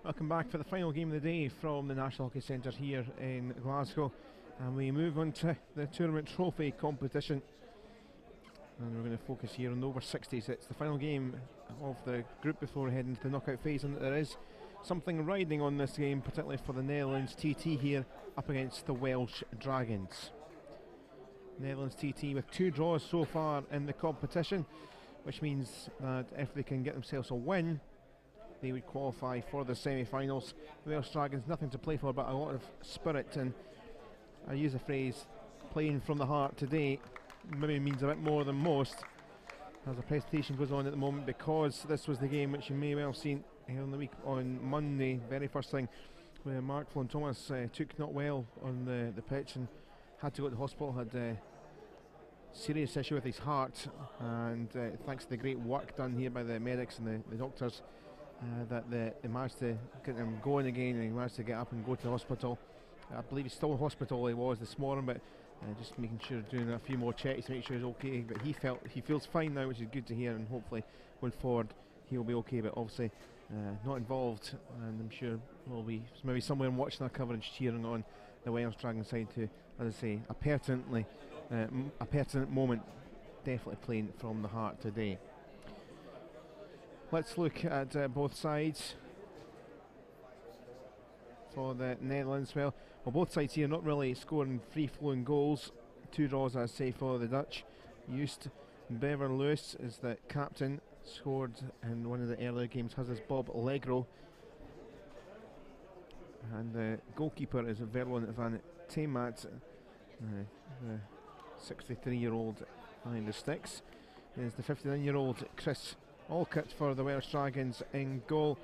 Welcome back for the final game of the day from the National Hockey Centre here in Glasgow, and we move on to the tournament trophy competition, and we're going to focus here on the over 60s. It's the final game of the group before we head into the knockout phase, and there is something riding on this game, particularly for the Netherlands TT here up against the Welsh Dragons. Netherlands TT with 2 draws so far in the competition, which means that if they can get themselves a win, they would qualify for the semi-finals. The Welsh Dragons, nothing to play for but a lot of spirit, and I use the phrase playing from the heart today maybe means a bit more than most as the presentation goes on at the moment, because this was the game which you may well have seen here in the week on Monday, very first thing, where Mark Thomas took not well on the pitch and had to go to the hospital, had a serious issue with his heart, and thanks to the great work done here by the medics and the doctors, that they managed to get him going again, and he managed to get up and go to the hospital. I believe he's still in hospital, he was this morning, but just making sure, doing a few more checks to make sure he's okay. But he feels fine now, which is good to hear, and hopefully going forward he'll be okay. But obviously not involved, and I'm sure we'll be maybe somewhere watching our coverage, cheering on the Welsh Dragon side to, as I say, a pertinent moment, definitely playing from the heart today. Let's look at both sides. For the Netherlands, well, both sides here not really scoring free-flowing goals. 2 draws, I say, for the Dutch. Used Bever Lewis is the captain, scored in one of the earlier games, has his Bob Allegro, and the goalkeeper is Verlon van Teemat, the 63-year-old behind the sticks. There's the 59-year-old Chris Alcott for the Welsh Dragons in goal.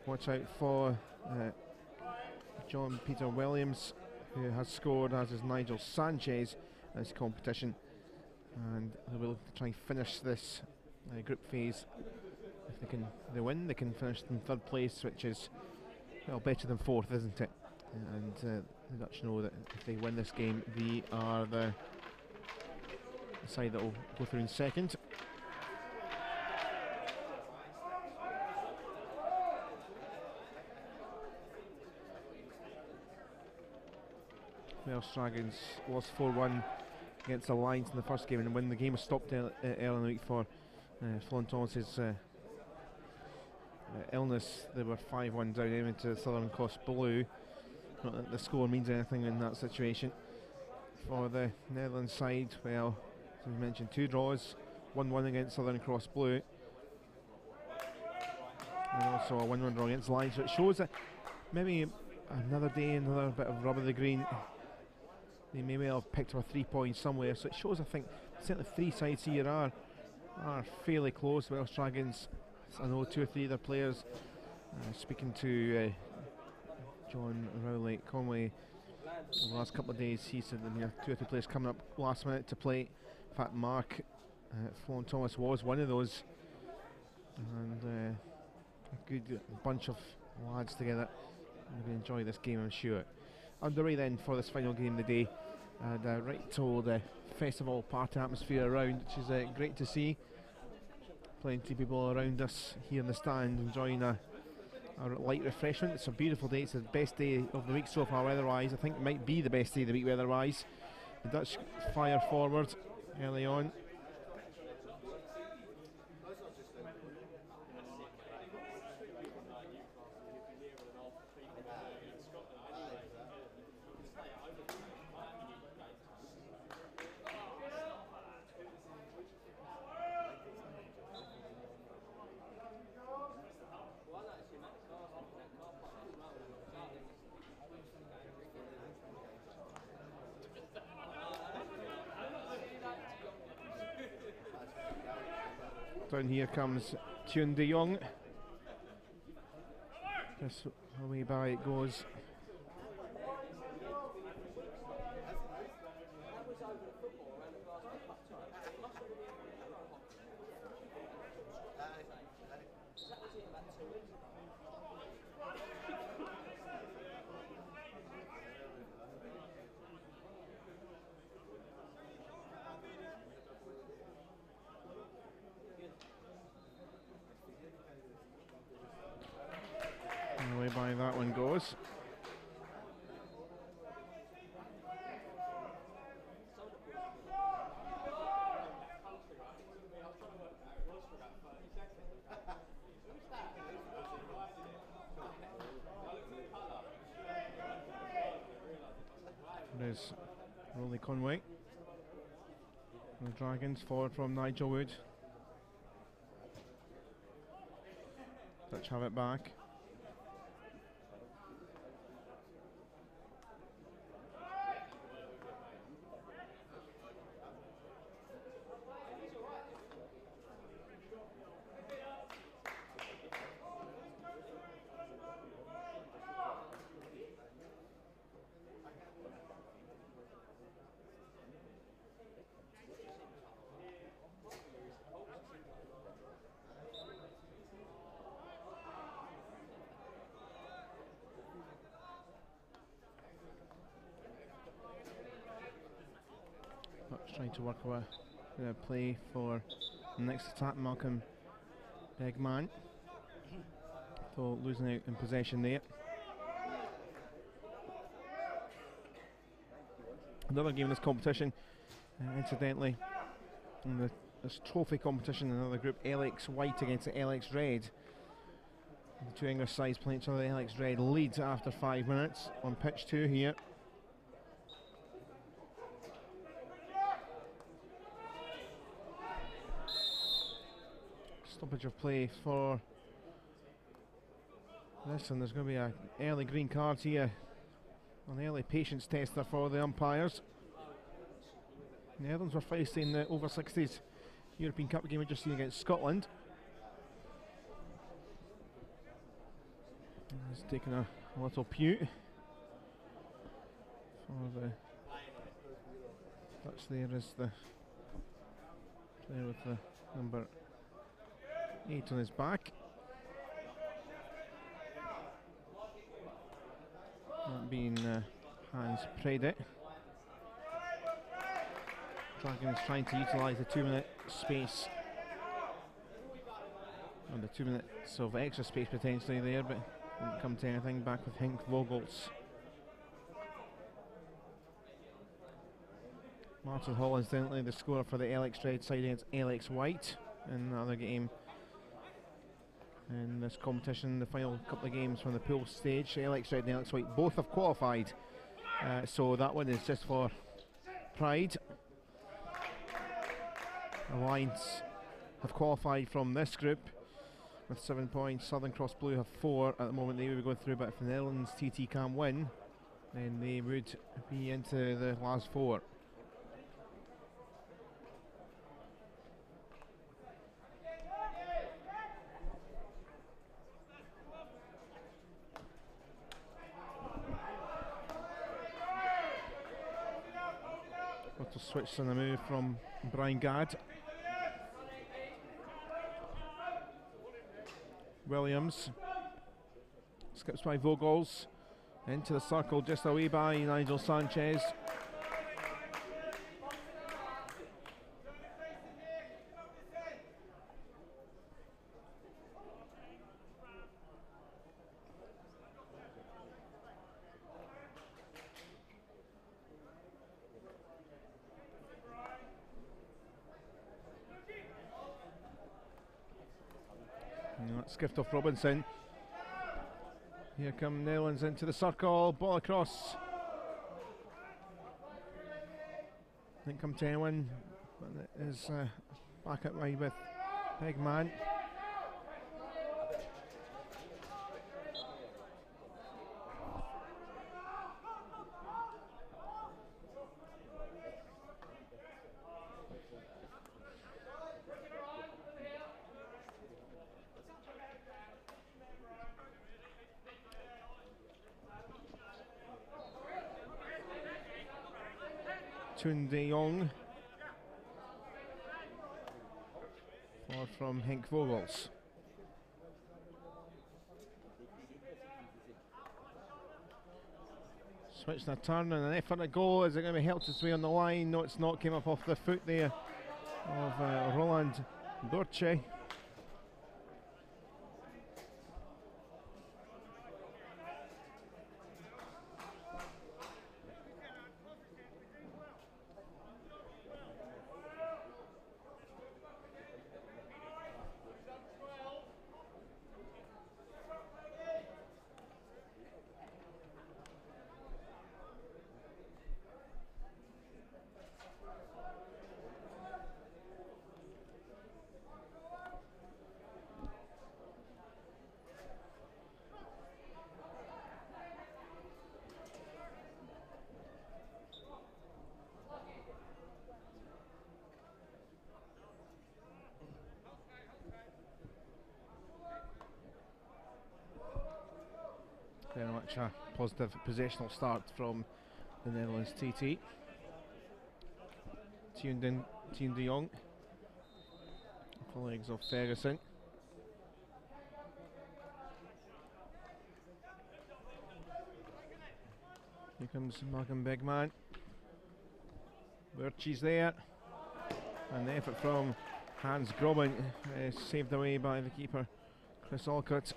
Watch out for John Peter Williams, who has scored, as is Nigel Sanchez in this competition, and they will try and finish this group phase. If they win, they can finish in 3rd place, which is, well, better than 4th, isn't it? And the Dutch know that if they win this game, they are the side that will go through in 2nd. Welsh Dragons lost 4-1 against the Lions in the first game, and when the game was stopped early in the week for Flon Thomas's illness, they were 5-1 down even to the Southern Cross Blue. Not that the score means anything in that situation. For the Netherlands side, well, as we mentioned, 2 draws, 1-1 against Southern Cross Blue, and also a 1-1 draw against Lions. So it shows that maybe another day, another bit of rub of the green, they may well have picked up a 3 points somewhere. So it shows, I think, certainly 3 sides here are fairly close. Welsh Dragons, I know 2 or 3 other players, speaking to John Rowley Conway over the last couple of days, he said that there are 2 or 3 players coming up last minute to play. In fact, Mark Flon Thomas was one of those, and a good bunch of lads together. We're going to enjoy this game, I'm sure. Underway then for this final game of the day, and right to the festival party atmosphere around, which is great to see. Plenty of people around us here in the stand enjoying a light refreshment. It's a beautiful day. It's the best day of the week so far weather-wise. I think it might be the best day of the week weather-wise. The Dutch fire forward early on. Down here comes Tune de Jong. Just away by it goes. whereby that one goes. There's Rolly Conway. The Dragons forward from Nigel Wood. Dutch have it back. Trying to work a play for the next attack. Malcolm Begman, so losing out in possession there. Another game in this competition, incidentally, in this trophy competition, another group, LX White against the LX Red. The two English sides playing each other. The LX Red leads after 5 minutes on pitch 2 here. Stoppage of play for this, and there's going to be an early green card here, an early patience tester for the umpires. The Netherlands were feisty in the over-60s European Cup game we just seen against Scotland. He's taking a little pew for the Dutch. There is the player with the number 8 on his back. That being Hans Prede. Dragons trying to utilise the 2 minute space, and the 2 minutes of extra space potentially there, but didn't come to anything. Back with Henk Vogels. Martin Hall incidentally the scorer for the LX Red side against LX White in another game in this competition. The final couple of games from the pool stage, LX Red and LX White both have qualified, so that one is just for pride. Alliance have qualified from this group with 7 points. Southern Cross Blue have 4 at the moment. They will be going through, but if the Netherlands TT can win, then they would be into the last 4. Little switch on the move from Brian Gadd. Williams skips by Vogels into the circle, just away by Nigel Sanchez. Skift off Robinson. Here come Netherlands into the circle, ball across. Didn't come to anyone, but it is back up wide with Begman. De Jong forward from Henk Vogels. Switch and a turn and an effort to go. Is it going to be helped its way on the line? No, it's not. Came up off the foot there of Roland Dorche. such a positive possessional start from the Netherlands TT. Tuned de Jong, off the legs of Ferguson. Here comes Malcolm Bigman. Birchie's there, and the effort from Hans Grobben is saved away by the keeper, Chris Alcott.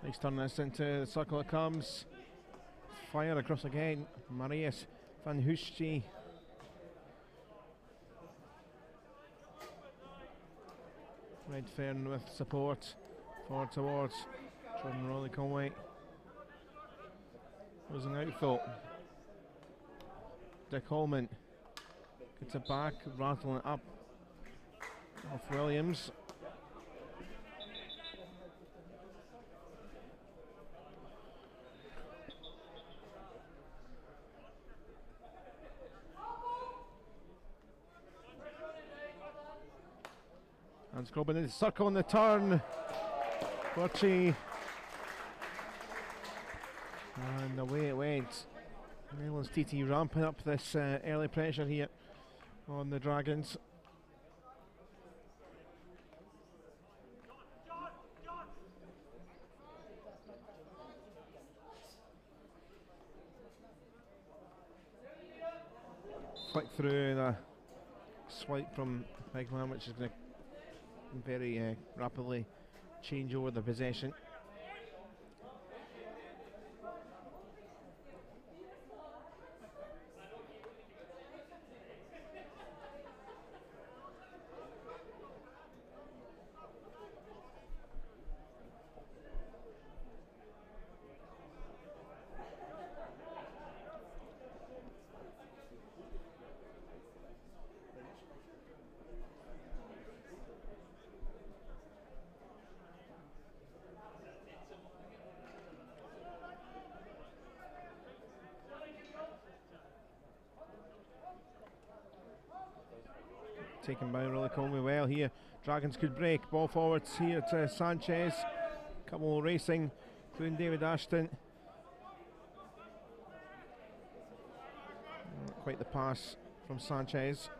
Nice turn this into the circle it comes. Fire across again. Marius van Hoestje. Redfern with support. Forward towards Jordan Rowley Conway. Losing out though. Dick Holman gets it back, rattling it up off Williams. Hans Grobben in the circle on the turn. Birchie. And away it went. Netherlands TT ramping up this early pressure here on the Dragons. Flick through the swipe from Bigman, which is going to very rapidly change over the possession. Taken by Rowley Conway well here. Dragons could break. Ball forwards here to Sanchez. Couple racing, including David Ashton. Not quite the pass from Sanchez.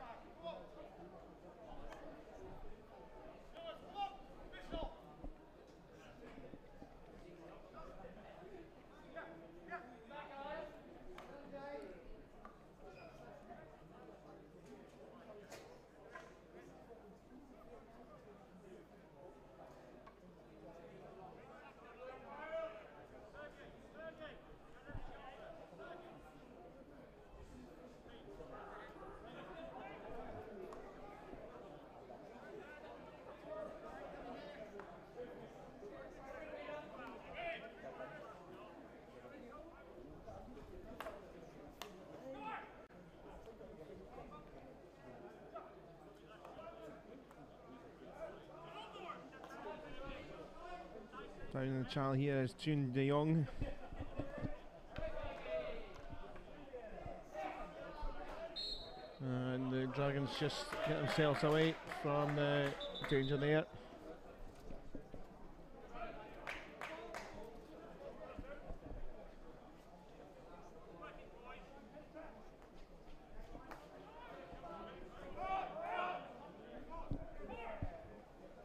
Down in the channel here is Tuned de Jong. And the Dragons just get themselves away from the danger there.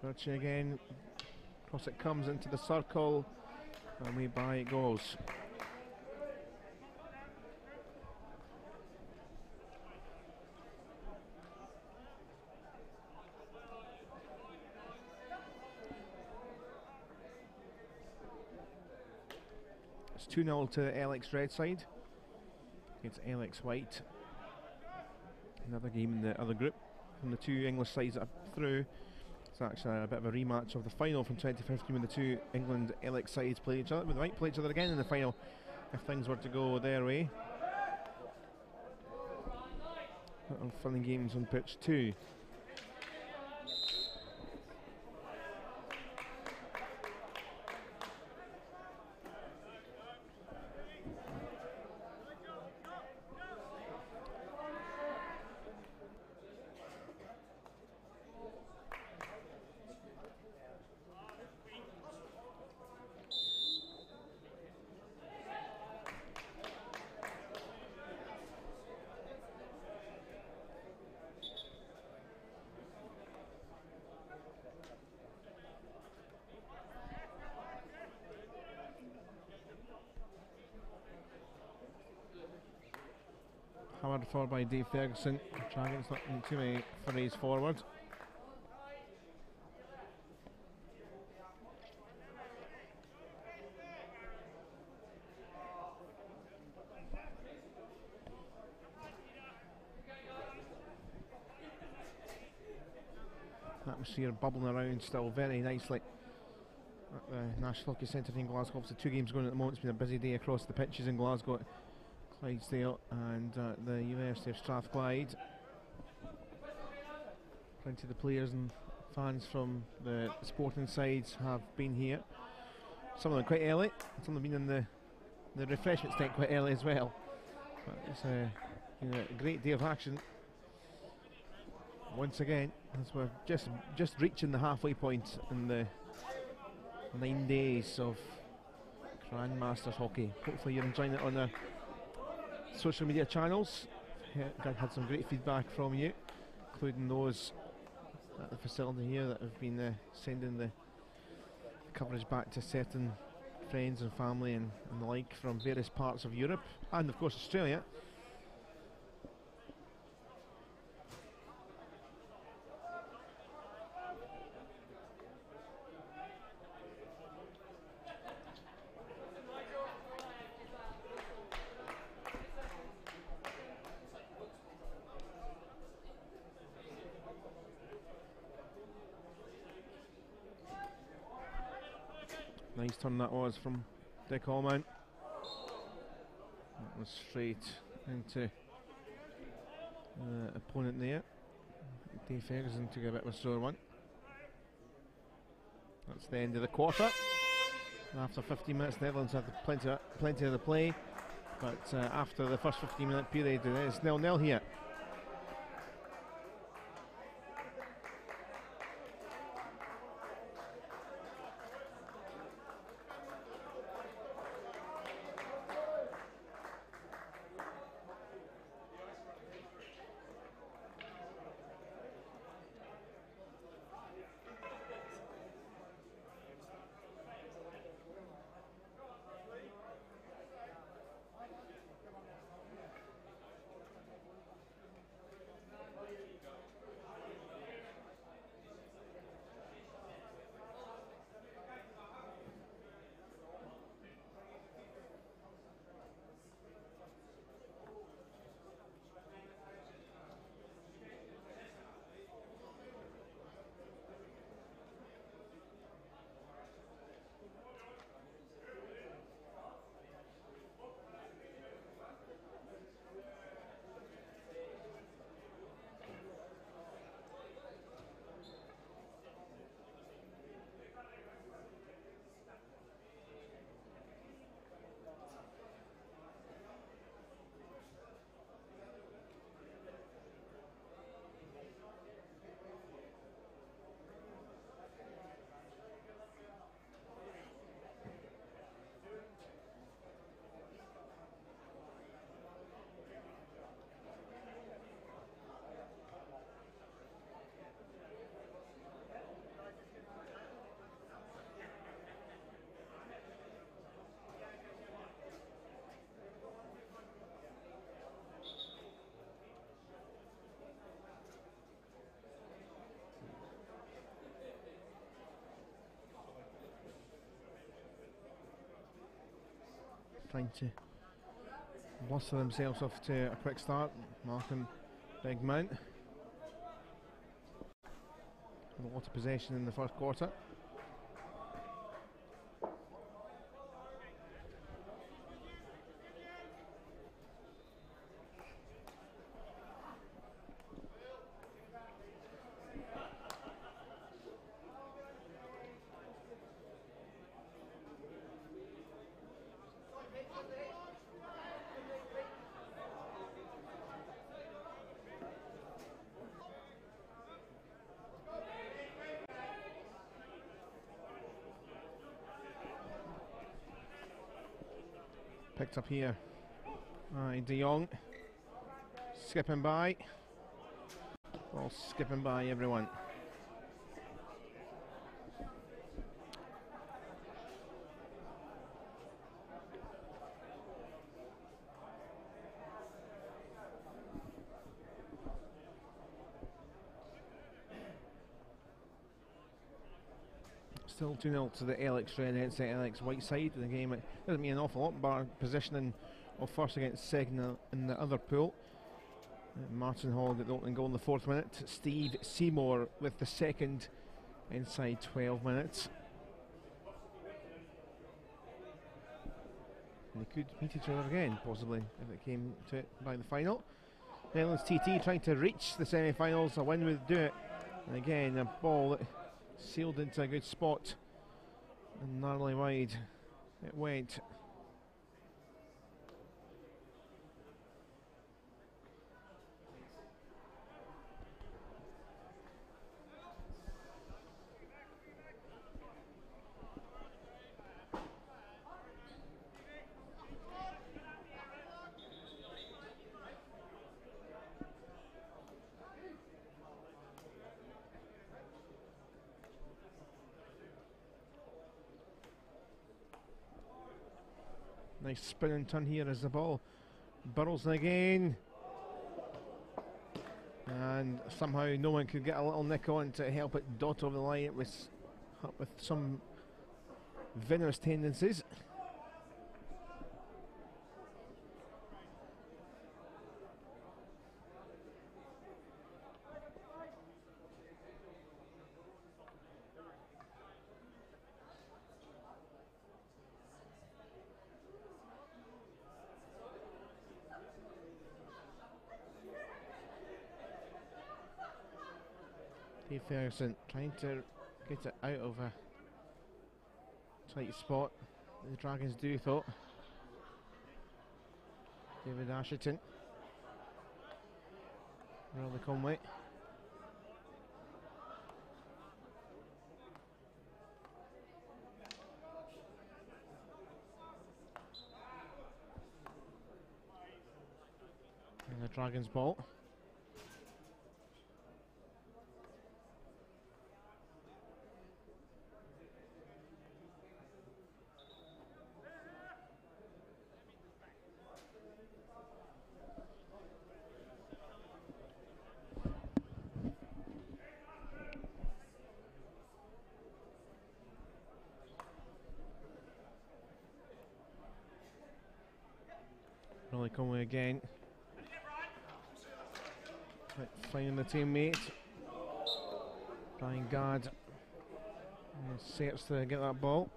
Birchie again. Across it comes into the circle, and we by it goes. It's 2-0 to Alex Red side against Alex White. Another game in the other group from the two English sides that are through. It's actually a bit of a rematch of the final from 2015 when the two England Elect sides played each other. They might play each other again in the final if things were to go their way. Little fun and games on pitch 2. Hammered forward by Dave Ferguson. Dragons not in too many forays forward. Atmosphere bubbling around still very nicely at the National Hockey Centre in Glasgow. Obviously 2 games going at the moment. It's been a busy day across the pitches in Glasgow, Clydesdale and the University of Strathclyde. Plenty of the players and fans from the sporting sides have been here. Some of them quite early, some of them been in the refreshment tent quite early as well. But it's a great day of action once again, as we're just reaching the halfway point in the 9 days of Grandmasters hockey. Hopefully you're enjoying it on the social media channels. I've had some great feedback from you, including those at the facility here that have been sending the coverage back to certain friends and family and the like from various parts of Europe and of course Australia. Nice turn that was from Dick Allman. That was straight into the opponent there. Dave Ferguson took a bit of a sore one. That's the end of the quarter. After 15 minutes, the Netherlands had plenty of the play, but after the first 15-minute period, it is 0-0 here. Trying to bluster themselves off to a quick start. Mark and Big Mount. a lot of possession in the first quarter. Picked up here. De Jong skipping by. Ball skipping by everyone. Still 2-0 to the Alex Red against the Alex White side of the game. It doesn't mean an awful lot, bar positioning of first against second in the other pool. Martin Hall got the opening goal in the 4th minute. Steve Seymour with the second inside 12 minutes. And they could meet each other again, possibly, if it came to it by the final. Netherlands TT trying to reach the semi-finals. A win would do it. And again, a ball that sailed into a good spot and narrowly wide it went. Nice spin and turn here as the ball burrows in again. And somehow no one could get a little nick on to help it dot over the line. It was up with some venomous tendencies. Dave Ferguson trying to get it out of a tight spot. The Dragons do, thought. David Asherton. Riley Conway. And the Dragons ball. Riley Conway again. Right, finding the teammate. Brian Gard search to get that ball.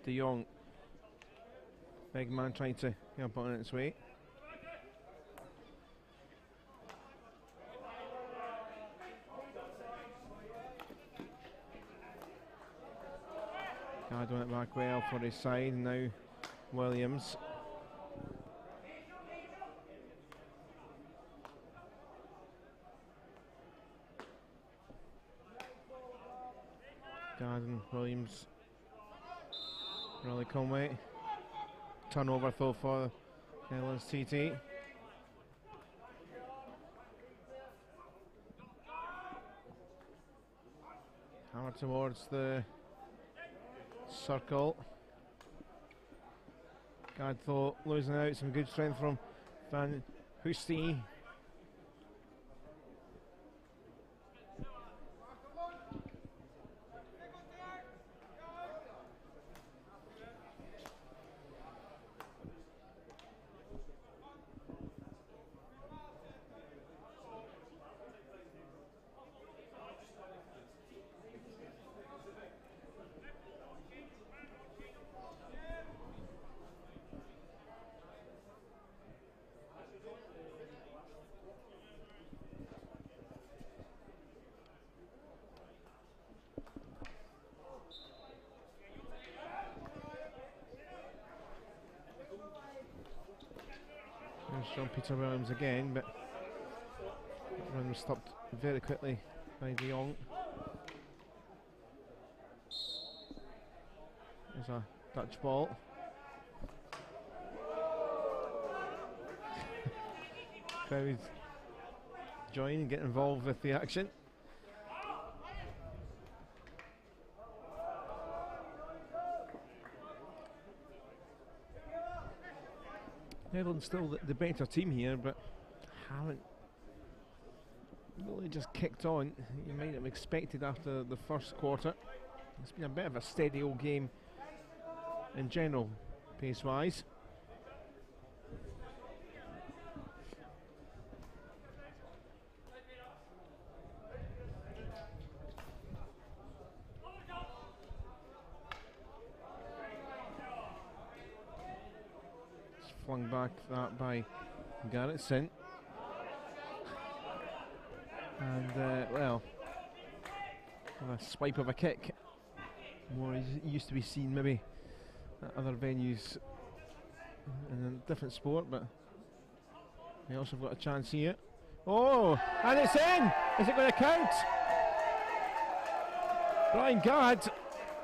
De Jong, big man trying to help on its way. Gard went back well for his side, and now Williams. Garden, Williams, Riley Conway. Turnover though for Netherlands TT. Hammer towards the circle. Gard though losing out, some good strength from Van Hoosty. There's John Peter Williams again, but that run was stopped very quickly by De Jong. There's a Dutch ball. Crowd join and get involved with the action. Netherlands still the better team here, but haven't really just kicked on. You might have expected after the first quarter. It's been a bit of a steady old game in general, pace-wise. Flung back that by Garrettson. And, well, a swipe of a kick. More used to be seen maybe at other venues in a different sport, but they also have got a chance here. Oh, and it's in! Is it going to count? Brian Gadd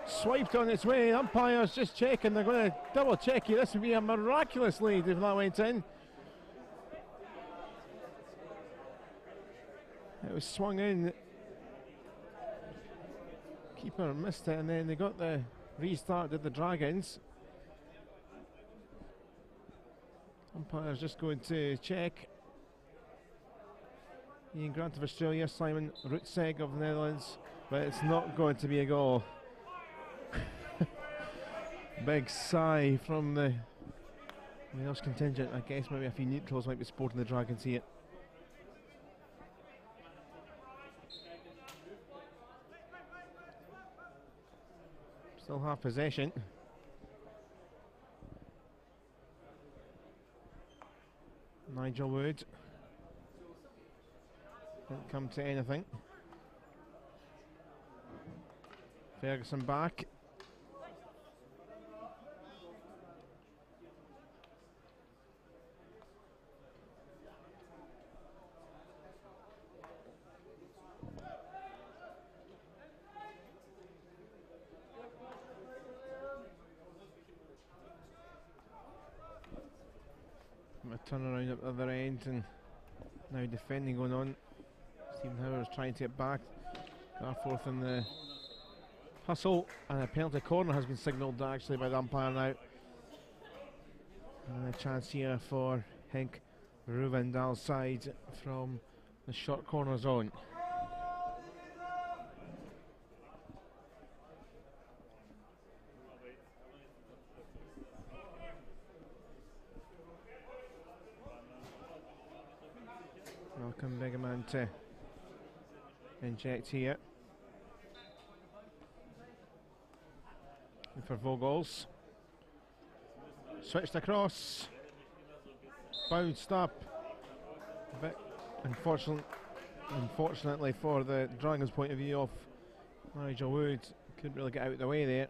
swiped on its way. Umpires just checking. They're going to double check here. This would be a miraculous lead if that went in. It was swung in. Keeper missed it, and then they got the restart, did the Dragons. Umpires just going to check. Ian Grant of Australia, Simon Rutseg of the Netherlands, but it's not going to be a goal. Big sigh from the Welsh contingent. I guess maybe a few neutrals might be supporting the Dragons here. Still half possession. Nigel Wood didn't come to anything. Ferguson back. A turnaround at the other end, and now defending going on. Stephen Howard is trying to get back. Garforth in the hustle, and a penalty corner has been signalled actually by the umpire now. And a chance here for Henk Ruvendal's side from the short corner zone. Welcome Begerman to inject here. And for Vogels. Switched across. Bounced up. A bit unfortunately for the Dragons' point of view of Nigel Wood. Couldn't really get out of the way there.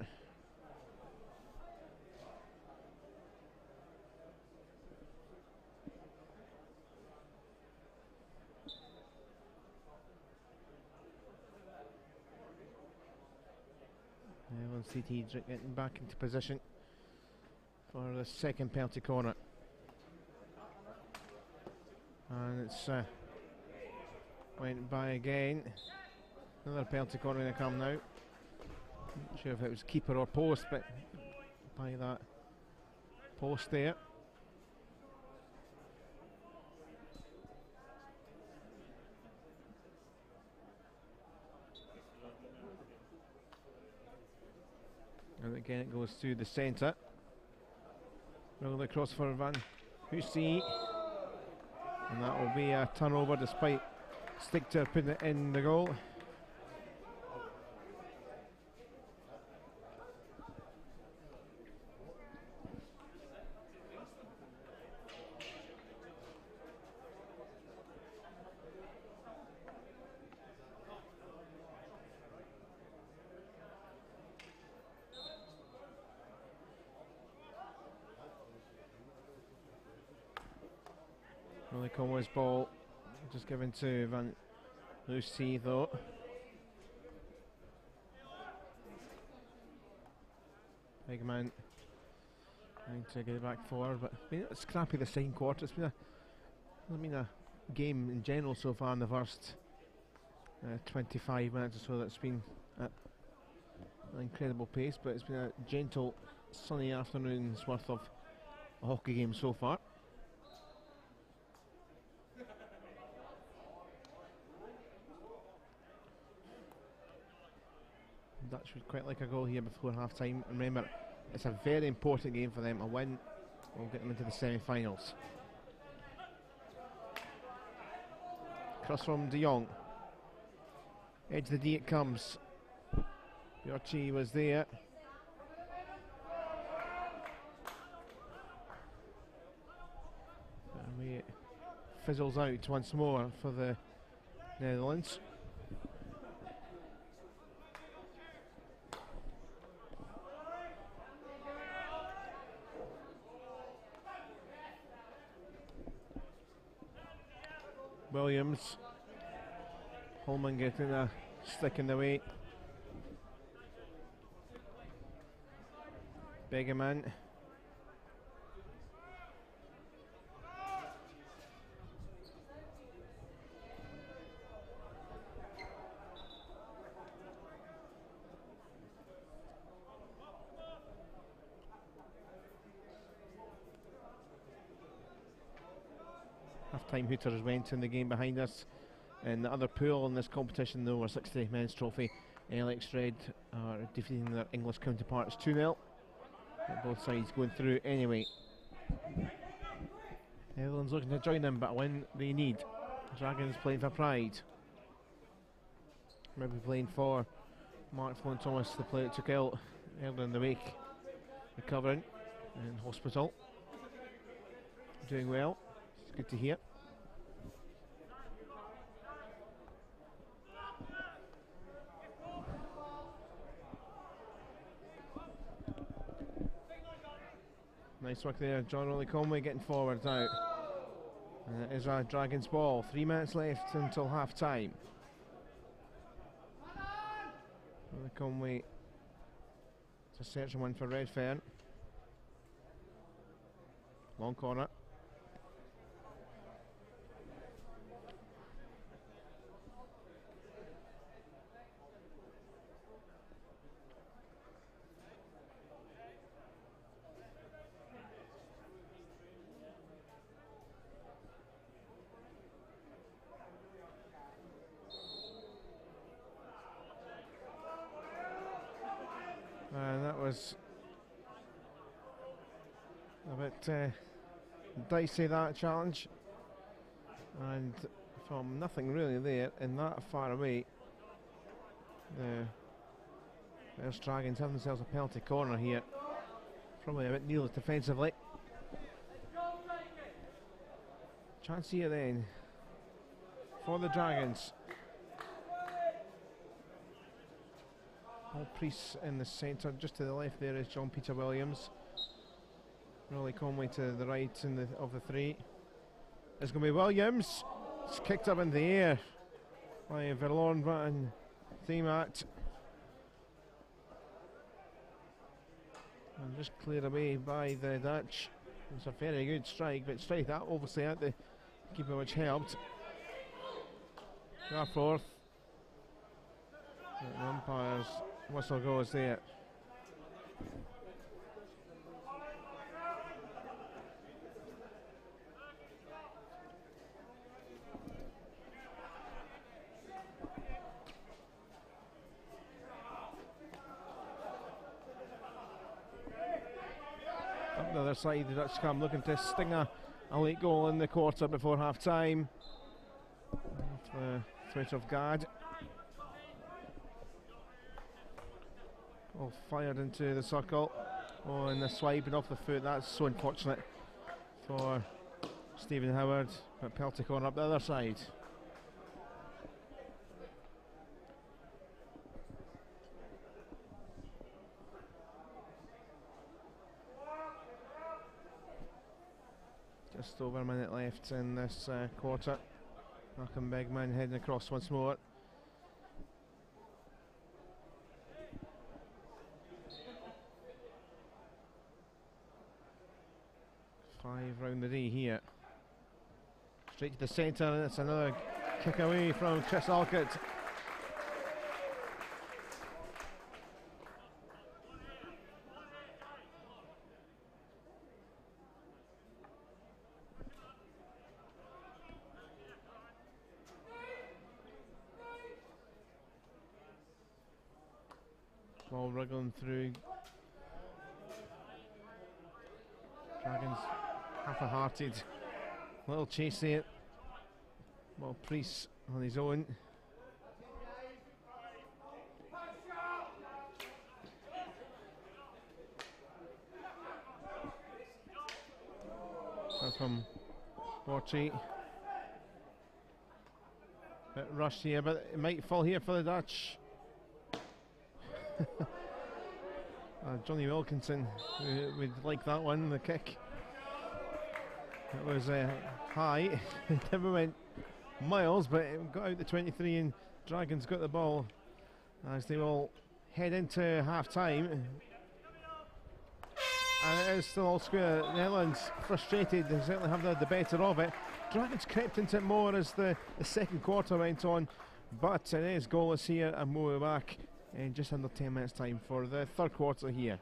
TT getting back into position for the second penalty corner, and it's went by again. Another penalty corner going to come now. Not sure if it was keeper or post, but by that post there. And again it goes to the centre. Rolled across for Van Hussey. And that will be a turnover despite Stigter putting it in the goal. Really Conway's ball just given to Van Lucy though. Big man trying to get it back forward, but it's been a scrappy the second quarter. It's been a game in general so far in the first 25 minutes or so that's been at an incredible pace, but it's been a gentle sunny afternoon's worth of a hockey game so far. Dutch would quite like a goal here before half time, and remember it's a very important game for them. A win will get them into the semi-finals. Cross from De Jong, edge of the D it comes. Bjorchi was there. And it fizzles out once more for the Netherlands. Williams, Holman getting a stick in the way. Begeman. Half-time hooters went in the game behind us. In the other pool in this competition, though, o60 men's trophy, Alex Red are defeating their English counterparts 2-0. Both sides going through anyway. Netherlands looking to join them, but a win they need. Dragons playing for pride. Maybe playing for Mark Flown Thomas, the player that took ill earlier in the week, recovering in hospital. Doing well. It's good to hear. Nice work there, John Rowley Conway getting forward now. And it is a Dragons ball. 3 minutes left until half time. Rowley Conway, it's a searching one for Redfern. Long corner. And that was a bit dicey, that challenge, and from nothing really there and that far away, the Welsh Dragons have themselves a penalty corner here, probably a bit needless defensively. Chance here then for the Dragons. All Priest in the centre, just to the left there is John Peter Williams. Rowley Conway to the right of the three. It's going to be Williams. It's kicked up in the air by Verloren van Themat. And just cleared away by the Dutch. It's a very good strike, but straight that obviously at the keeper, which helped. Our fourth. The umpire's whistle goes there. Up the other side, the Dutch come looking to sting a late goal in the quarter before half time. The threat of guard. All fired into the circle. Oh, and the swiping off the foot. That's so unfortunate for Stephen Howard. But penalty corner up the other side. Just over a minute left in this quarter. Malcolm Begman heading across once more. 5 round the D here. Straight to the centre, and it's another kick away from Chris Alcott. Ball wriggling through. Dragons half-hearted. Little chase there. Well, Priest on his own. That's from Borchi. Bit rushed here, but it might fall here for the Dutch. Johnny Wilkinson would like that one, the kick. It was high, it never went miles, but it got out the 23 and Dragons got the ball as they will head into half time. And it is still all square. The Netherlands frustrated, they certainly have the better of it. Dragons crept into it more as the second quarter went on, but it is goalless here, and we'll be back in just under 10 minutes time for the third quarter here.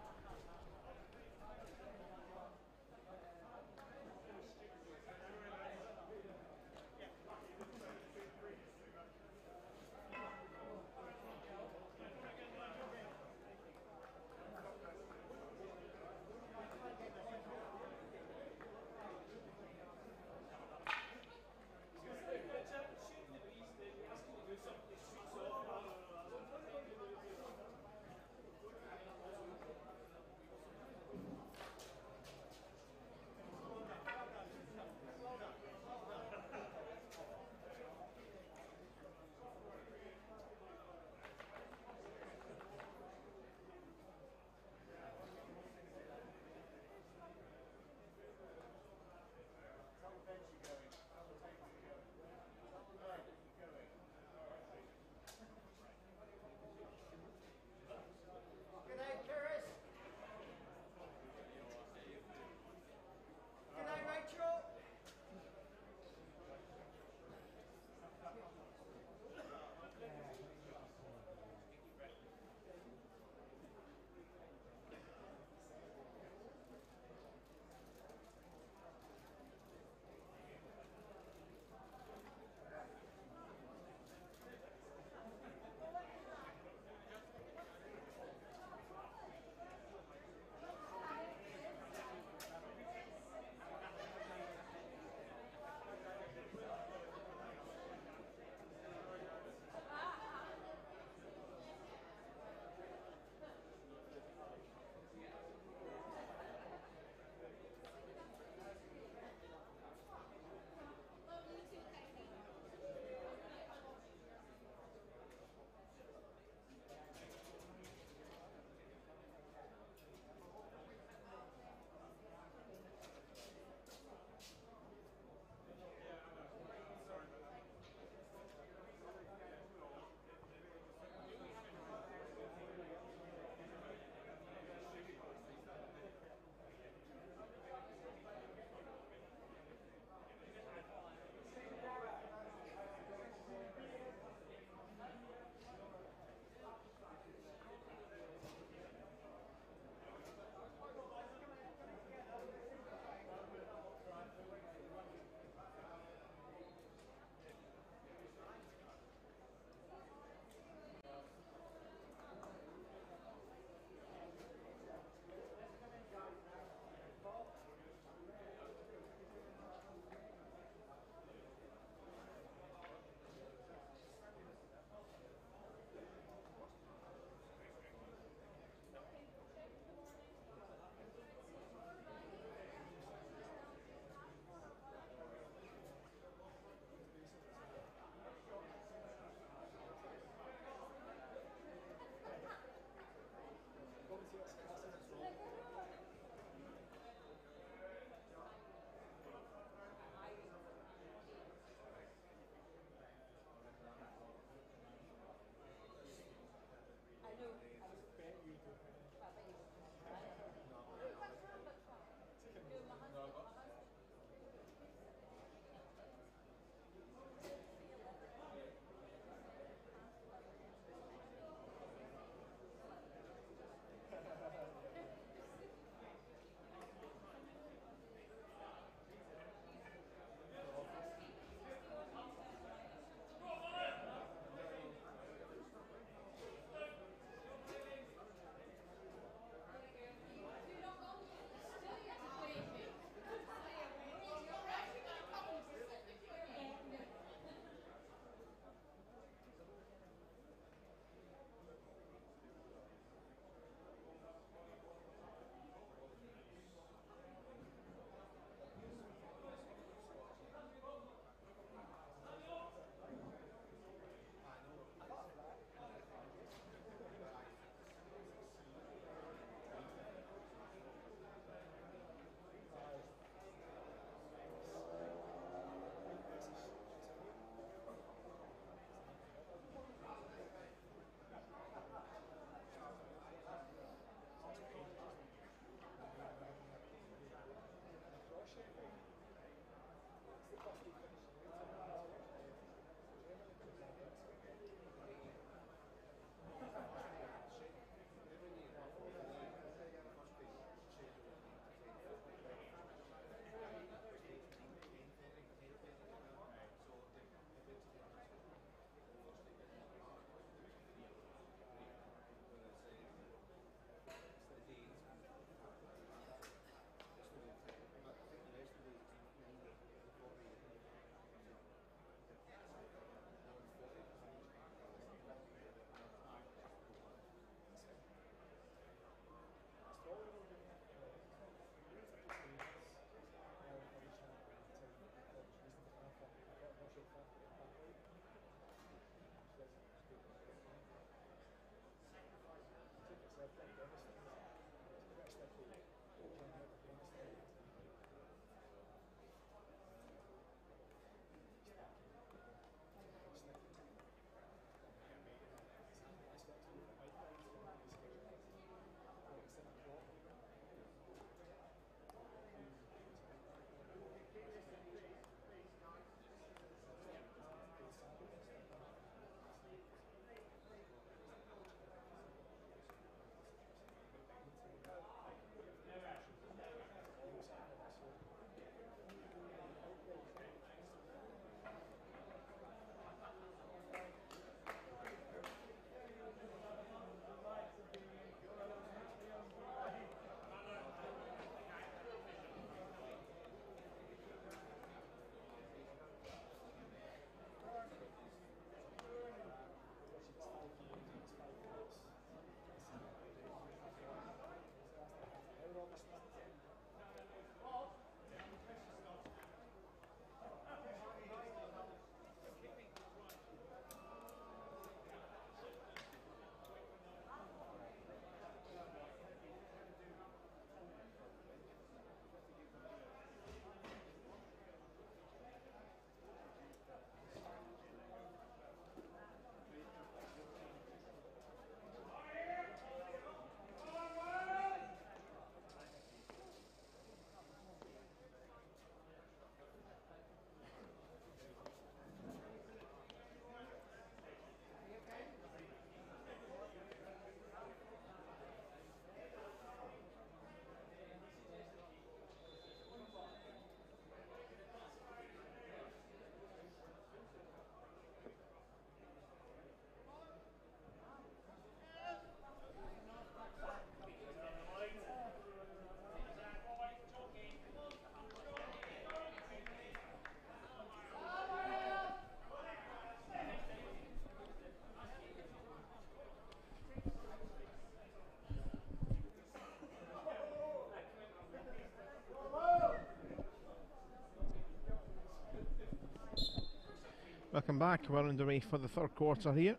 Welcome back. We're underway for the third quarter here.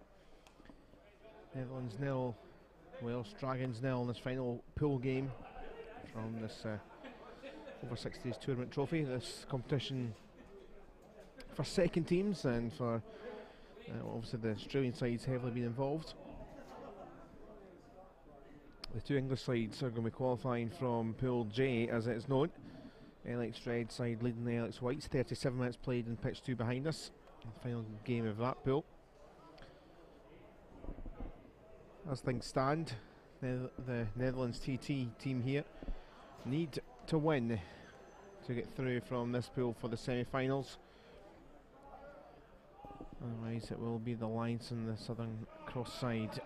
Netherlands 0, Welsh Dragons 0 in this final pool game from this over 60s tournament trophy. This competition for second teams and for obviously the Australian sides heavily been involved. The two English sides are going to be qualifying from Pool J, as it is known. Alex Red side leading the Alex Whites, 37 minutes played in pitch 2 behind us. The final game of that pool. As things stand, the Netherlands TT team here need to win to get through from this pool for the semi-finals. Otherwise it will be the Lions on the Southern Cross side.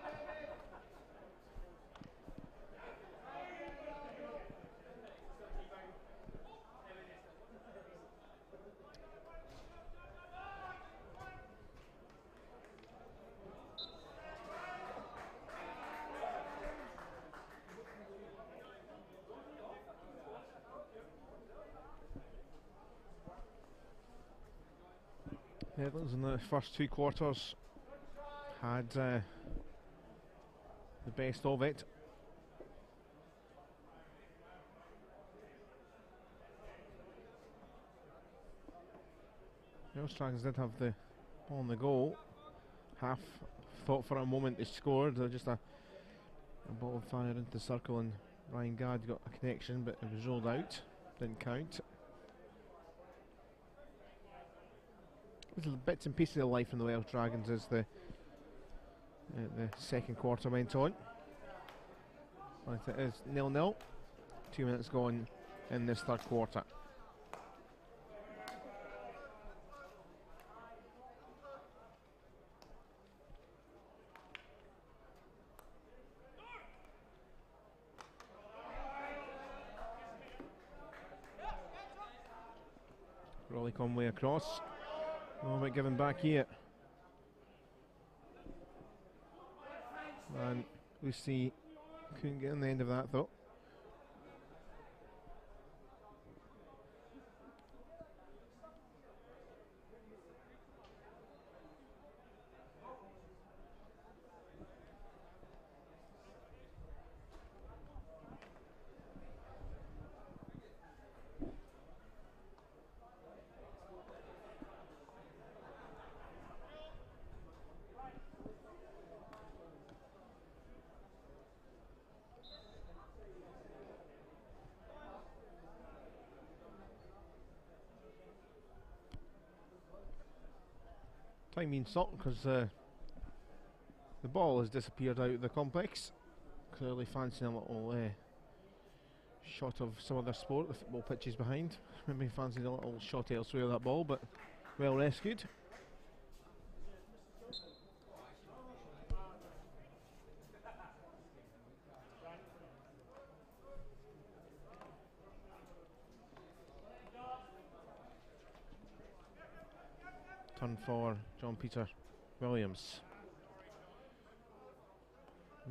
Netherlands in the first two quarters had the best of it. The Welsh Dragons did have the ball on the goal. Half thought for a moment they scored. Just a ball fire into the circle and Ryan Gadd got a connection, but it was rolled out. Didn't count. Little bits and pieces of life from the Welsh Dragons as the second quarter went on. But it is 0-0. 2 minutes gone in this third quarter. Rolly Conway across. A little bit given back here. And Lucy couldn't get on the end of that though. Time being stopped because the ball has disappeared out of the complex. Clearly fancying a little shot of some other sport. The football pitch is behind. Maybe fancying a little shot elsewhere of that ball, but well rescued. Turn for John Peter Williams.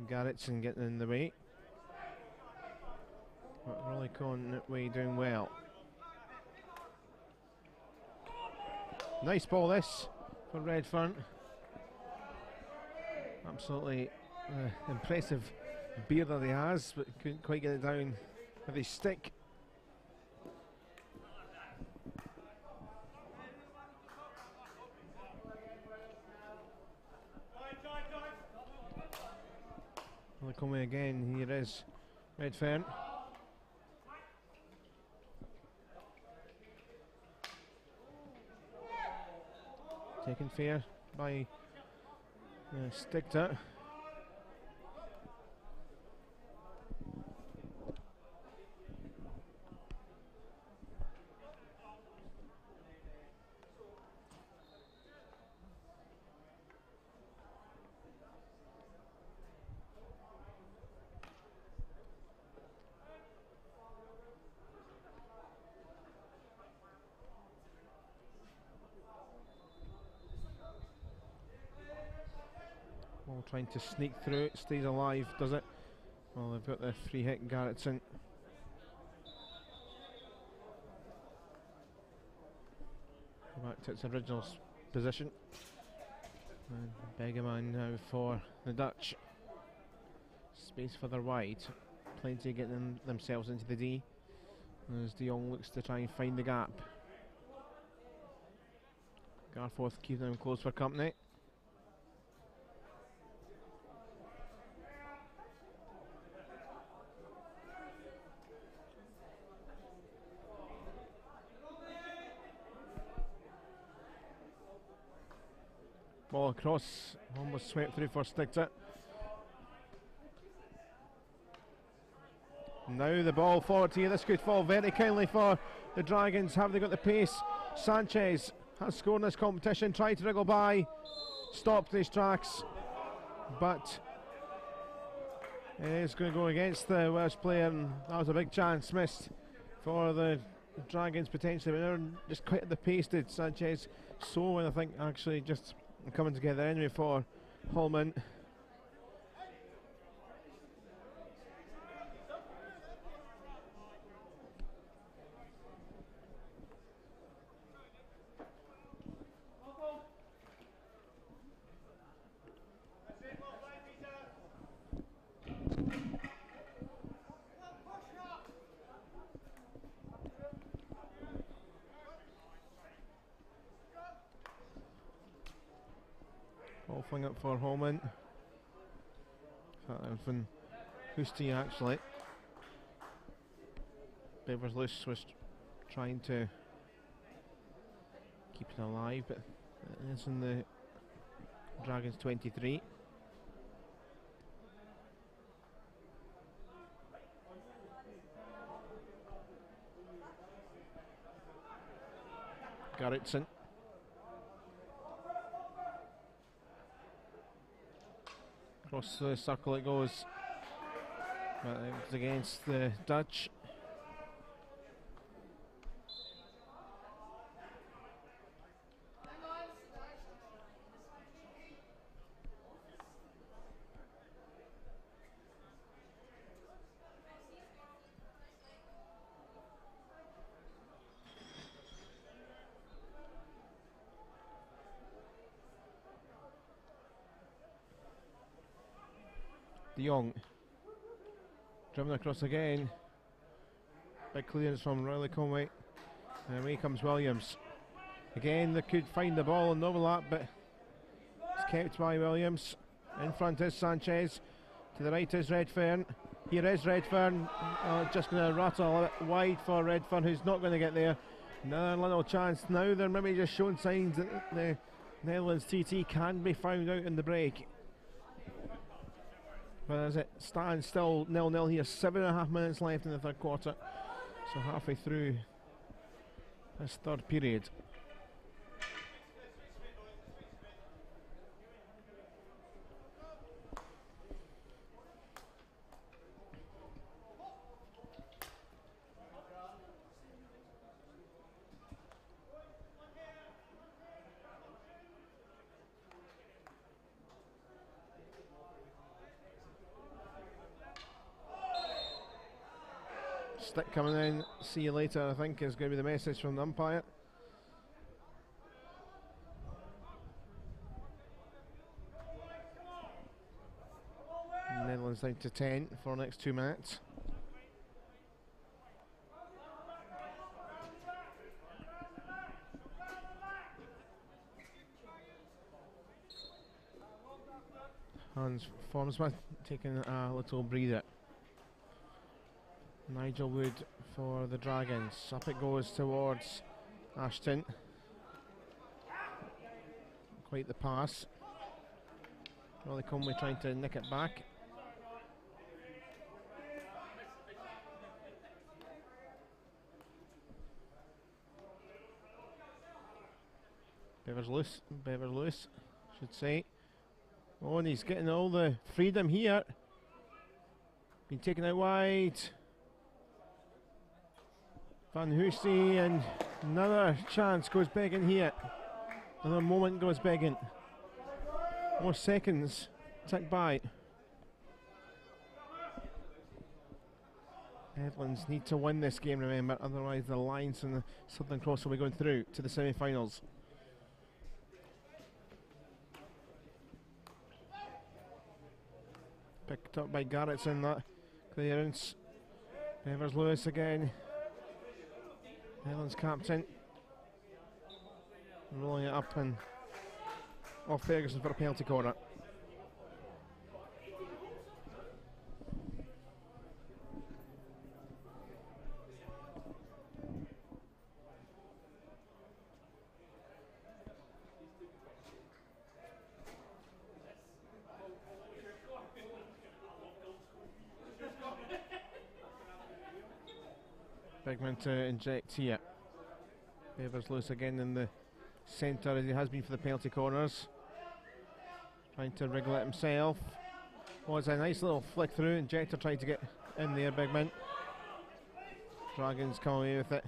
Garrettson getting in the way. But Rolly Conway doing well. Nice ball this for Redfern. Absolutely impressive beard that he has, but couldn't quite get it down with his stick. Conway again, here is Redfern. Taken fair by Stigter. Trying to sneak through, it stays alive, does it? Well, they've got the free hit, Garrettson. Back to its original position. And Begeman now for the Dutch. Space further wide. Plenty getting themselves into the D as De Jong looks to try and find the gap. Garforth keeping them close for company. Ball across, almost swept through for Stigter. Now the ball forward here. This could fall very kindly for the Dragons. Have they got the pace? Sanchez has scored in this competition, tried to wriggle by, stopped his tracks, but it's going to go against the Welsh player, and that was a big chance missed for the Dragons potentially, but they're just quite at the pace did Sanchez. So, and I think actually just coming together anyway for Holman. Ball fling up for Holman. That was from o60 actually. Beversley was trying to keep it alive, but it is in the Dragons 23. Garrettson. Across the circle it goes, but it's against the Dutch. De Jong driven across again. Big clearance from Riley Conway, and away comes Williams. Again they could find the ball in the overlap, but it's kept by Williams. In front is Sanchez, to the right is Redfern. Here is Redfern, just going to rattle a bit wide for Redfern, who's not going to get there. Another little chance now. They're maybe just showing signs that the Netherlands TT can be found out in the break. But as it stands still 0-0 here, 7.5 minutes left in the third quarter, so halfway through this third period. Stick coming in, see you later, I think is going to be the message from the umpire. Netherlands down to 10 for the next 2 minutes. Hans Formsmith taking a little breather. Nigel Wood for the Dragons. Up it goes towards Ashton. Quite the pass. Riley Conway trying to nick it back. Bever's loose, should say. Oh, and he's getting all the freedom here. Been taken out wide. Van Hoosty, and another chance goes begging here. Another moment goes begging. More seconds tick by. Netherlands need to win this game, remember, otherwise the Lions and the Southern Cross will be going through to the semi-finals. Picked up by Garrettson, that clearance. Evers Lewis again. Highlands captain. Rolling it up and off Ferguson for a penalty corner. Bigman to inject here. Evers loose again in the centre as he has been for the penalty corners. Trying to wriggle it himself. Oh, it's a nice little flick through. Injector trying to get in there, Bigman. Dragons come away with it.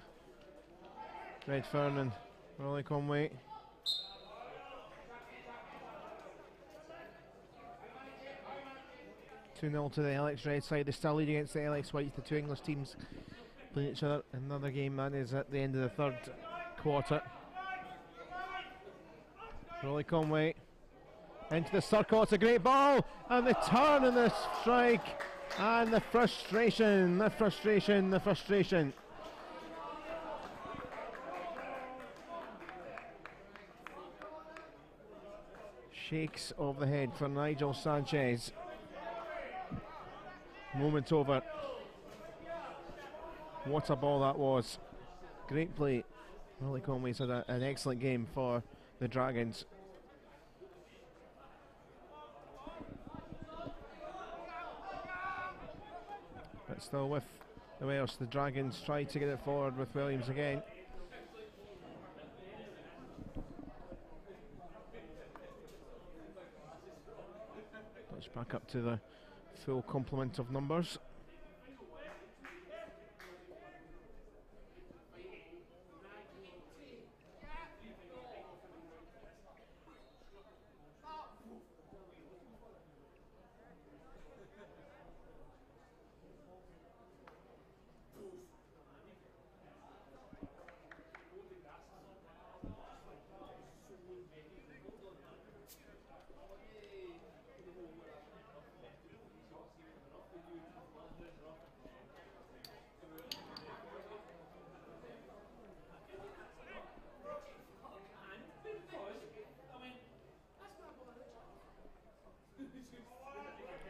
Redfern and Rolly Conway. (2-0) to the Alex Red side. They're still leading against the Alex Whites. The two English teams playing each other. Another game that is at the end of the third quarter. Rolly Conway into the circle. It's a great ball, and the turn and the strike, and the frustration. Shakes of the head for Nigel Sanchez. Moment over. What a ball that was. Great play. Rolly Conway's had an excellent game for the Dragons. But still with the Welsh, the Dragons try to get it forward with Williams again. Let's back up to the full complement of numbers.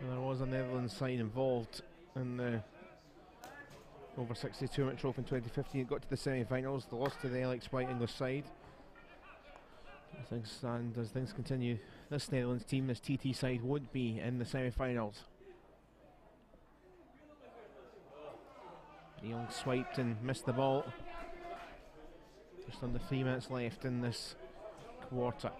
There was a Netherlands side involved in the o60 tournament trophy in 2015. It got to the semi-finals. They lost to the Alex White English side. As things stand, as things continue, this Netherlands team, this TT side, would be in the semi-finals. Young swiped and missed the ball. Just under 3 minutes left in this quarter.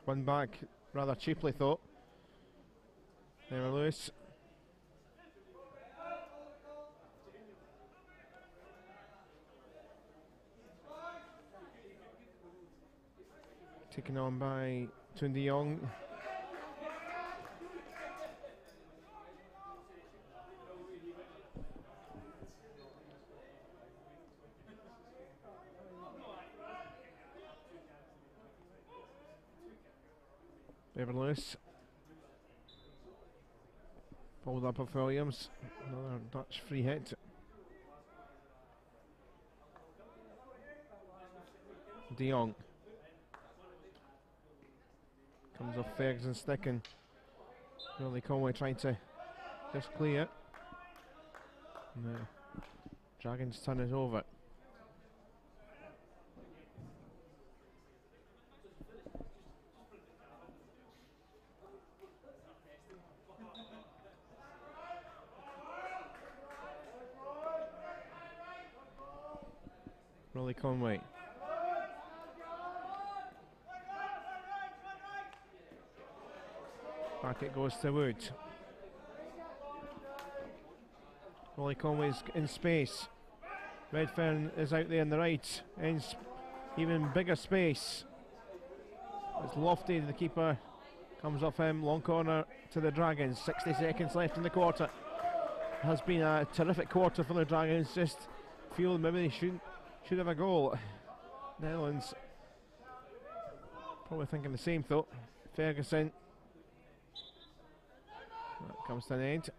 One back rather cheaply, though. They were loose. Taken on by Tunde Young. Lewis. Pulled up of Williams. Another Dutch free hit. De Jong. Comes off Ferguson stick and Rolly Conway trying to just clear it. And the Dragons turn it over. Rolly Conway. Back it goes to Wood. Rolly Conway's in space. Redfern is out there on the right. In even bigger space. It's Lofty, the keeper. Comes off him. Long corner to the Dragons. 60 seconds left in the quarter. Has been a terrific quarter for the Dragons. Just feel maybe they shouldn't should have a goal. Netherlands probably thinking the same thought. Ferguson. That comes to an end.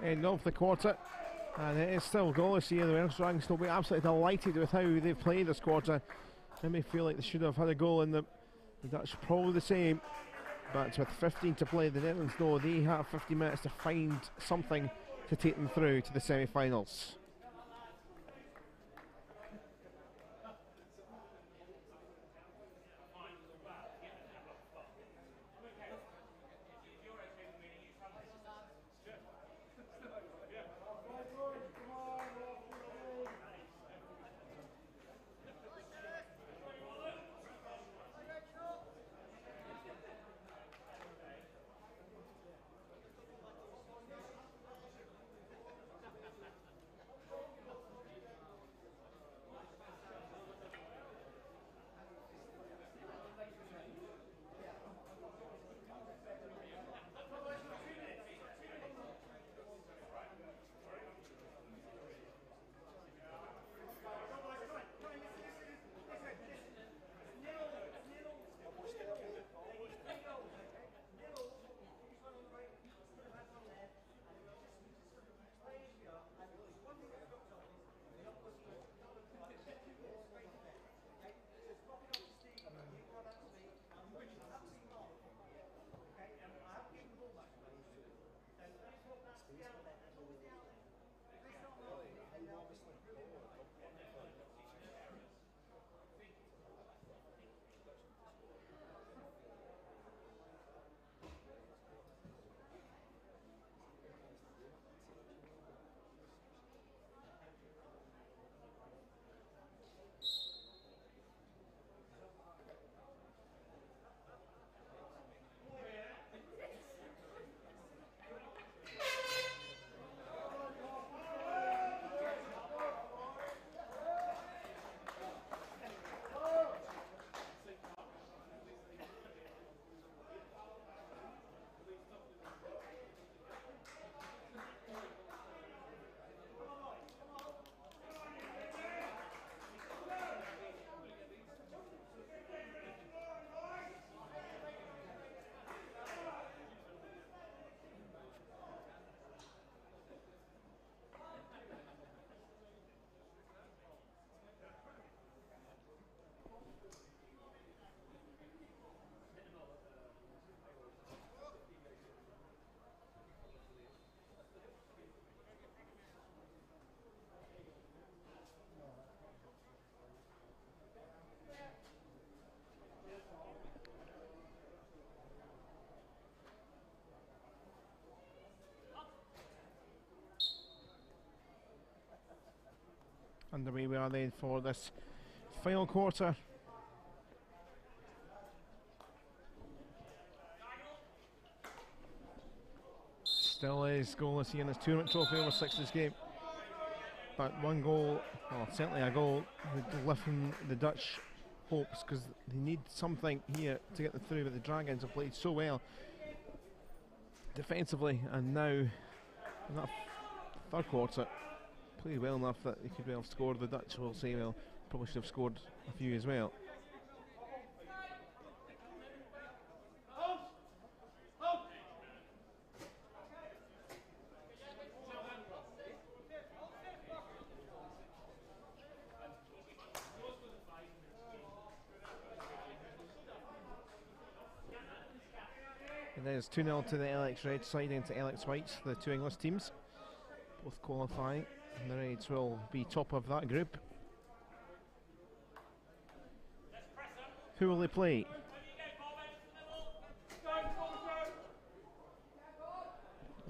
End of the quarter, and it is still goalless here. The Welsh Dragons will be absolutely delighted with how they've played this quarter. They may feel like they should have had a goal in the Dutch, probably the same, but with 15 to play, the Netherlands know they have 50 minutes to find something to take them through to the semi-finals. Underway we are then for this final quarter. Still is goalless here in this tournament trophy over 60s game. But one goal, well certainly a goal, would lift the Dutch hopes, because they need something here to get them through. But the Dragons have played so well defensively, and now in that third quarter played well enough that they could well have scored. The Dutch will say, well, probably should have scored a few as well. And there's 2-0 to the LX Red side into LX Whites, the two English teams. both qualifying, and the Reds will be top of that group. Who will they play?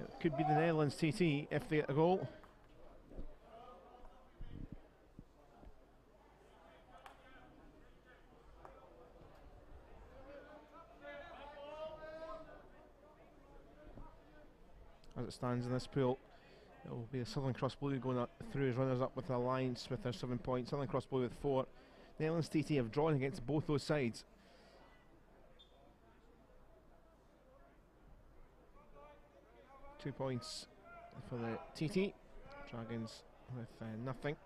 It could be the Netherlands TT if they get a goal. As it stands in this pool, it will be the Southern Cross Blue going up through as runners up with the Alliance with their 7 points. Southern Cross Blue with 4. Netherlands TT have drawn against both those sides. Two points for the TT. Dragons with nothing.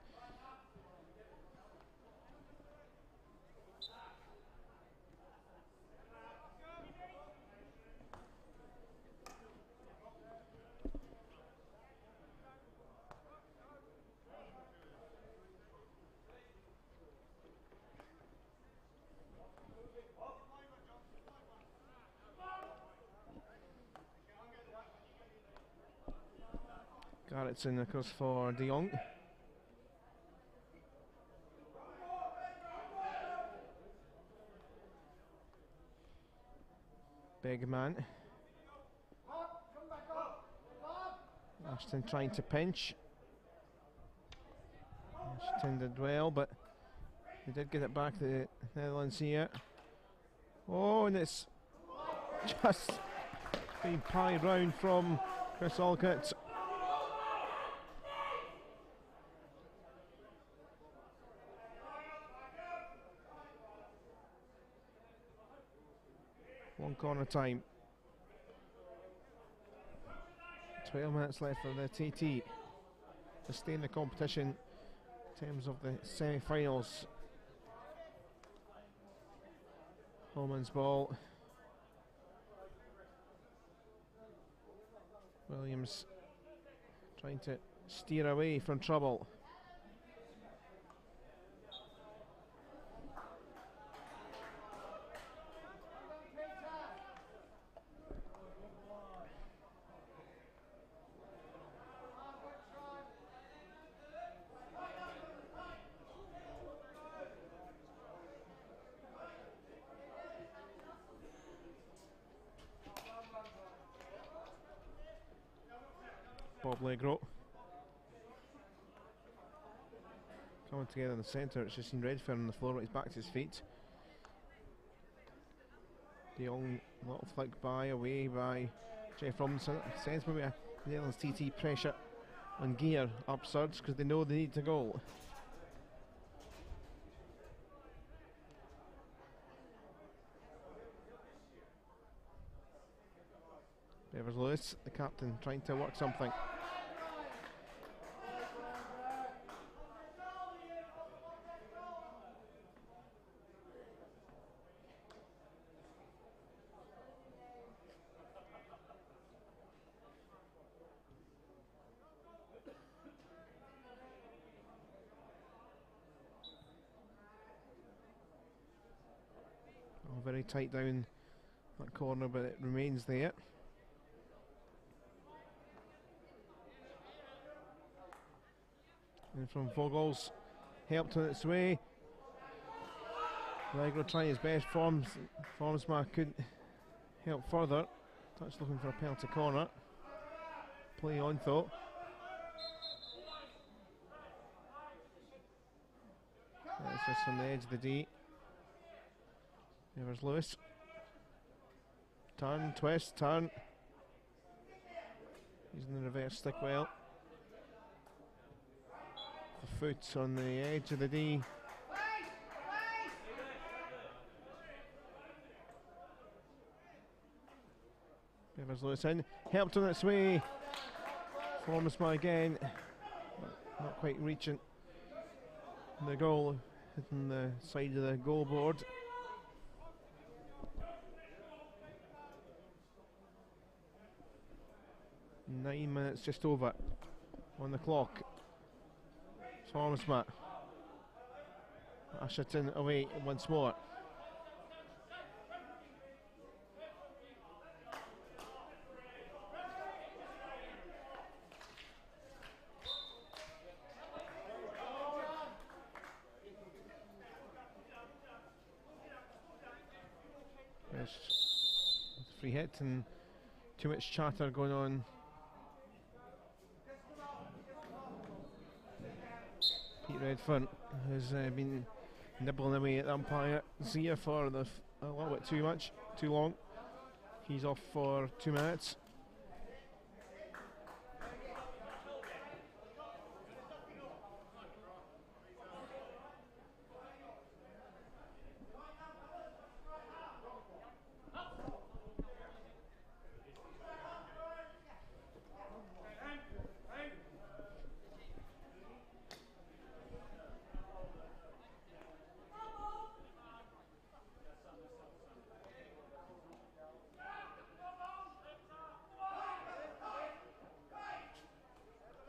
Garrett's in, of course, for De Jong. Big man. Ashton trying to pinch. Ashton did well, but they did get it back to the Netherlands here. Oh, and it's just being pied round from Chris Alcott. One corner time. 12 minutes left for the TT to stay in the competition in terms of the semi-finals. Holman's ball. Williams trying to steer away from trouble. Bob Legro coming together in the centre. It's just seen Redfern on the floor, but he's back to his feet. De Jong, a little flick by away by Jeff Robinson. Sends maybe a Netherlands TT pressure on gear upsurge because they know they need to goal. Bevers Lewis, the captain, trying to work something. Oh, very tight down that corner, but it remains there. And from Vogel's helped on its way. Legro trying his best. Formsma couldn't help further. Touch looking for a penalty corner. Play on though. That's just on the edge of the D. There's Lewis. Turn, twist, turn. Using the reverse stick well. The foot on the edge of the D. Bevers Lewis in. Helped on its way. Formsma again. Not quite reaching the goal. Hitting the side of the goal board. Nine minutes just over on the clock. Formsma. Asherton away once more. There's the free hit and too much chatter going on. Pete Redfern has been nibbling away at the umpire Zia for a little bit too long. He's off for 2 minutes.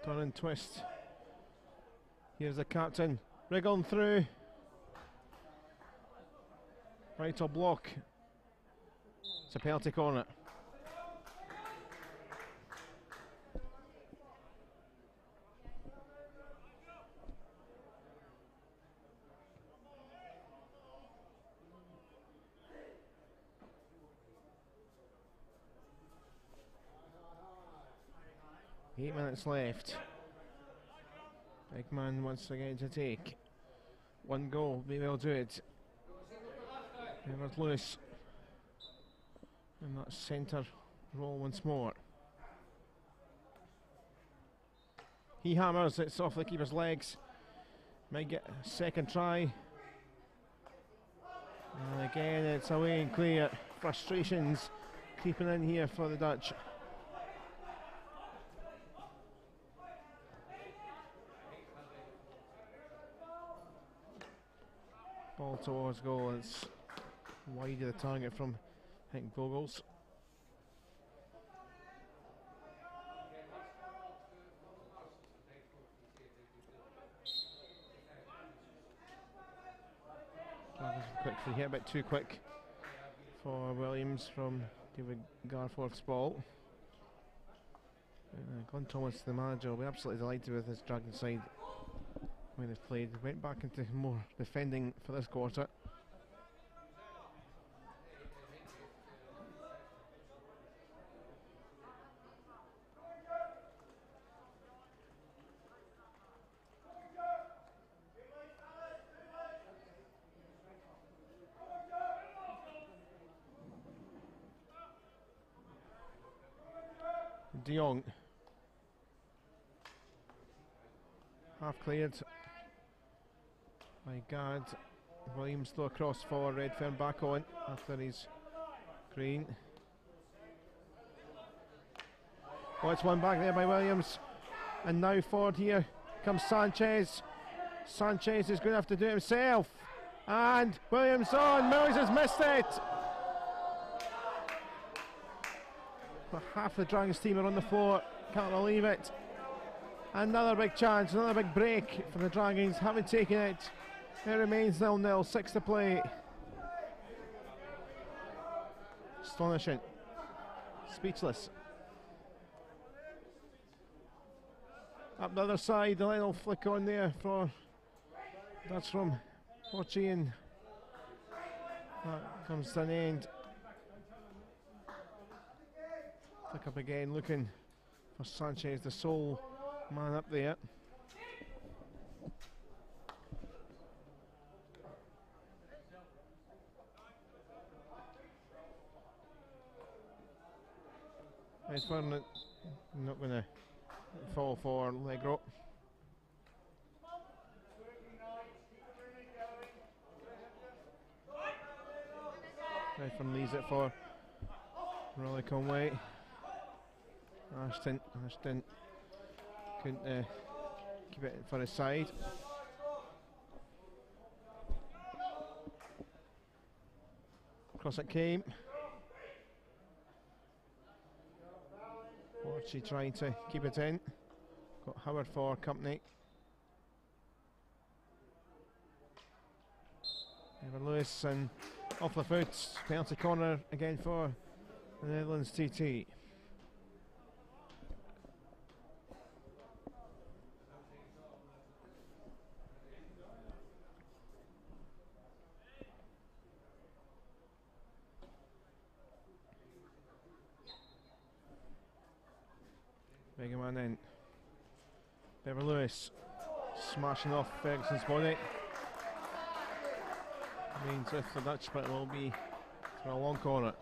Turn and twist. Here's the captain, wriggling through. Right to block. It's a penalty corner. Eight minutes left. Big man once again to take. One goal, maybe I'll do it. Everett Lewis in that centre role once more. He hammers, it's off the keeper's legs. Might get a second try. And again it's away and clear. Frustrations creeping in here for the Dutch. Ball towards goal, it's wide of the target from Henk Vogels. Quick free hit, a bit too quick for Williams from David Garforth's ball. Glenn Thomas, the manager, will be absolutely delighted with his Dragon side when they've played. Went back into more defending for this quarter. De Jong, half cleared by Gad. Williams throw across for Redfern, back on after his green. Oh, it's one back there by Williams, and now forward here comes Sanchez. Sanchez is going to have to do it himself, and Williams on. Mills has missed it. Half the Dragons team are on the floor, can't believe it. Another big chance, another big break for the Dragons, haven't taken it. It remains 0-0, 6 to play. Astonishing. Speechless. Up the other side, the line will flick on there for, that's from Orchie, and that comes to an end. Flick up again, looking for Sanchez, the sole man up there. Redfern not going to fall for leg rope. Redfern leaves it for Rolly Conway. Ashton couldn't keep it for his side. Across it came. Orchie trying to keep it in. Got Howard for company. Evan Lewis, and off the foot, penalty corner again for the Netherlands TT. Big man in. Beverly Lewis smashing off Ferguson's body. Means if the Dutch split will be for a long corner.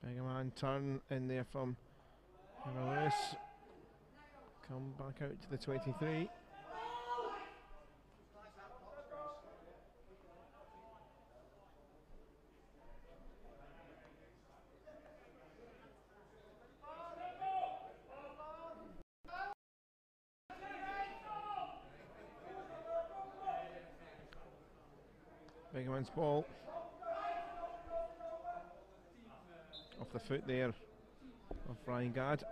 Big man turn in there from Lewis. Come back out to the 23. Big man's ball. Off the foot there of Ryan Gadd.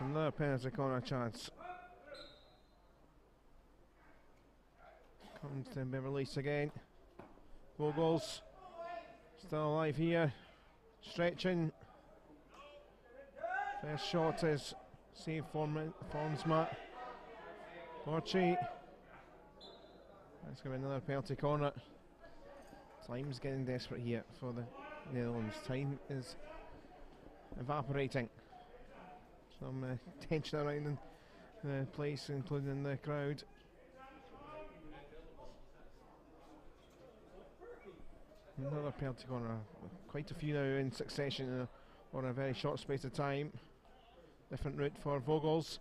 Another penalty corner chance. Comes to Beverly again. Vogels still alive here. Stretching. First shot is saved Formsma. Borchi. That's going to be another penalty corner. Time's getting desperate here for the Netherlands. Time is evaporating. Some tension around in the place, including the crowd. Another penalty corner. Quite a few now in succession on a very short space of time. Different route for Vogels.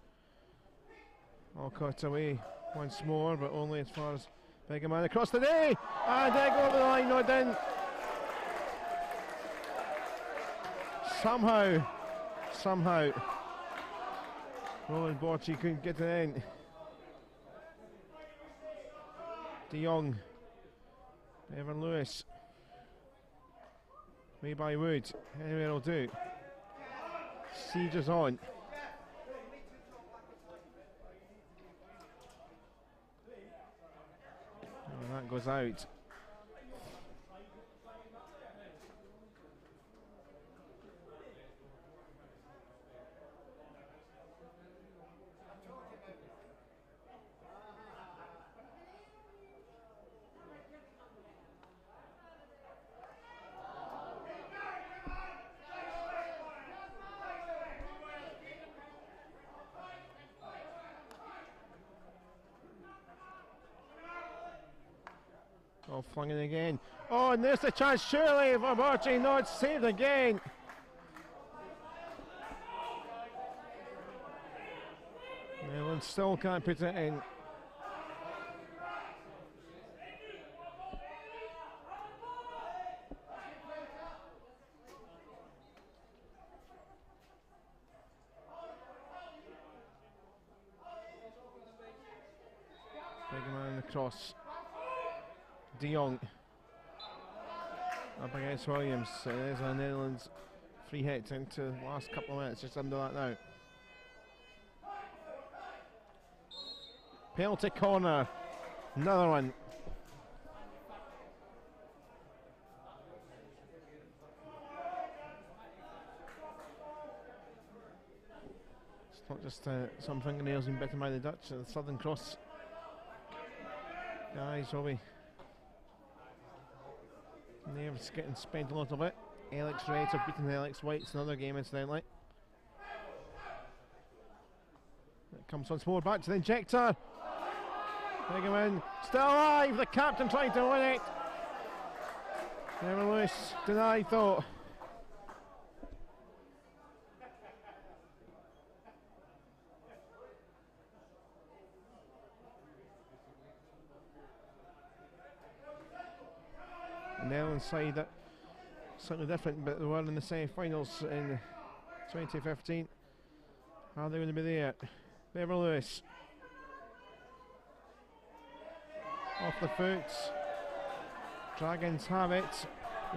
All cut away once more, but only as far as Big man across the day. And they go over the line, no it didn't. Somehow. Roland Borchi couldn't get it in. De Jong. Evan Lewis. Way by Wood. Anywhere will do. Siege is on. And that goes out. Oh, flung it again. Oh, and there's the chance, surely, for Borchi. No, it's saved again. Netherlands still can't put it in. Big man across. De Jong up against Williams. There's a Netherlands free hit into the last couple of minutes, just under that now. Penalty corner, another one. It's not just some fingernails being bitten by the Dutch. The Southern Cross guys will be nerves getting spent a little bit. Alex Red have beaten Alex White. It's another game, incidentally. It comes once more back to the injector. Bingham still alive. The captain trying to win it. Never Lewis denied though. Netherlands side that something different, but they were in the semi-finals in 2015. Are they going to be there? Beverly Lewis. off the foot. Dragons have it.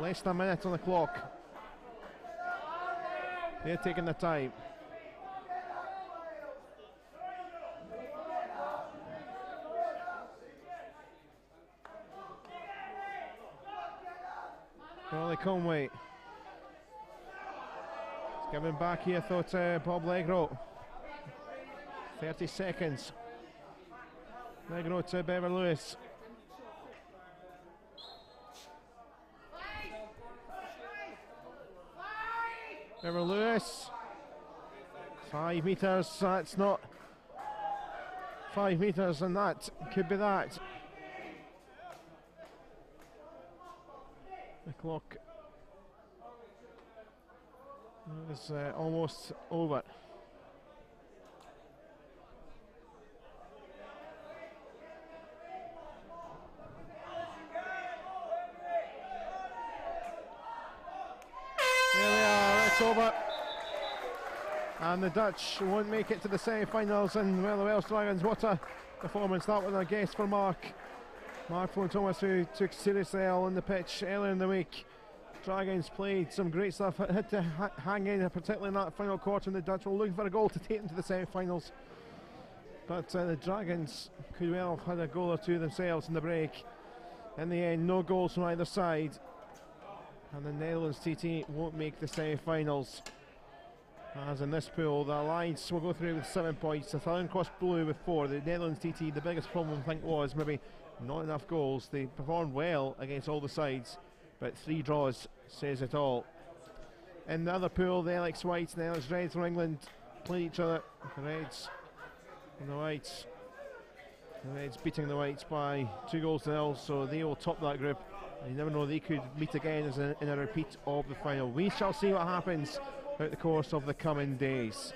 Less than a minute on the clock. They're taking their time. Charlie Conway. It's giving back here, thought Bob Legro. 30 seconds. Legro to Bever Lewis. Bever Lewis. 5 metres, that's not 5 metres, and that could be that. The clock is almost over. There we are, it's over. And the Dutch won't make it to the semi-finals, and well, the Welsh Dragons, what a performance that was, I guess, for Mark Flynn-Thomas, who took seriously on the pitch earlier in the week. Dragons played some great stuff, had to hang in, particularly in that final quarter, and the Dutch were looking for a goal to take them to the semi-finals. But the Dragons could well have had a goal or two themselves in the break. In the end, no goals from either side, and the Netherlands TT won't make the semi-finals. As in this pool, the Alliance will go through with 7 points, the Southern Cross Blue with 4. The Netherlands TT, the biggest problem I think was maybe not enough goals. They performed well against all the sides, but 3 draws says it all. In the other pool, the Alex Whites and the Alex Reds from England play each other. The Reds and the Whites. The Reds beating the Whites by 2-0, so they will top that group. And you never know, they could meet again as in a repeat of the final. We shall see what happens throughout the course of the coming days.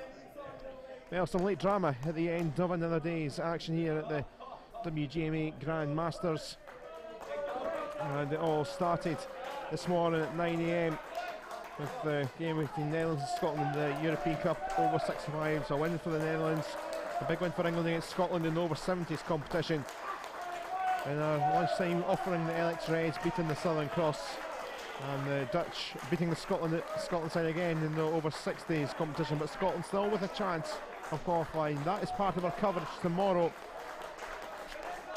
Well, some late drama at the end of another day's action here at the WGMA Grand Masters, and it all started this morning at 9 AM with the game between Netherlands and Scotland in the European Cup over 65. So a win for the Netherlands, a big win for England against Scotland in the over 70s competition, and our lunchtime offering, the Alex Reds beating the Southern Cross, and the Dutch beating the Scotland side again in the over 60s competition, but Scotland still with a chance of qualifying. That is part of our coverage tomorrow.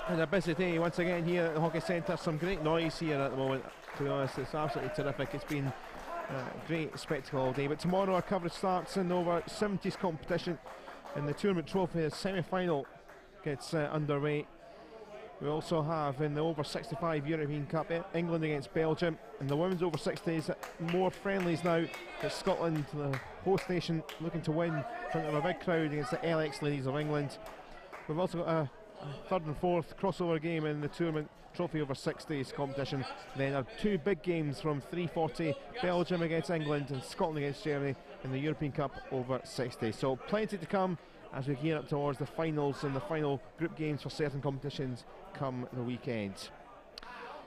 And a busy day once again here at the Hockey Centre. Some great noise here at the moment, to be honest. It's absolutely terrific. It's been a great spectacle all day. But tomorrow our coverage starts in the over 70s competition, and the tournament trophy, the semi-final, gets underway. We also have in the over 65 European Cup, England against Belgium. In the women's over 60s, more friendlies now. It's Scotland, the host nation, looking to win in front of a big crowd against the LX Ladies of England. We've also got a third and fourth crossover game in the tournament trophy over 60s competition. Then our 2 big games from 340, Belgium against England and Scotland against Germany in the European Cup over 60. So plenty to come as we gear up towards the finals and the final group games for certain competitions come the weekend.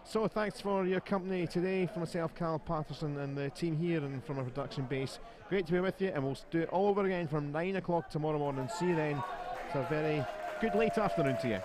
So thanks for your company today from myself, Carl Patterson, and the team here and from our production base. Great to be with you, and we'll do it all over again from 9 o'clock tomorrow morning. See you then. It's a very good late afternoon to you.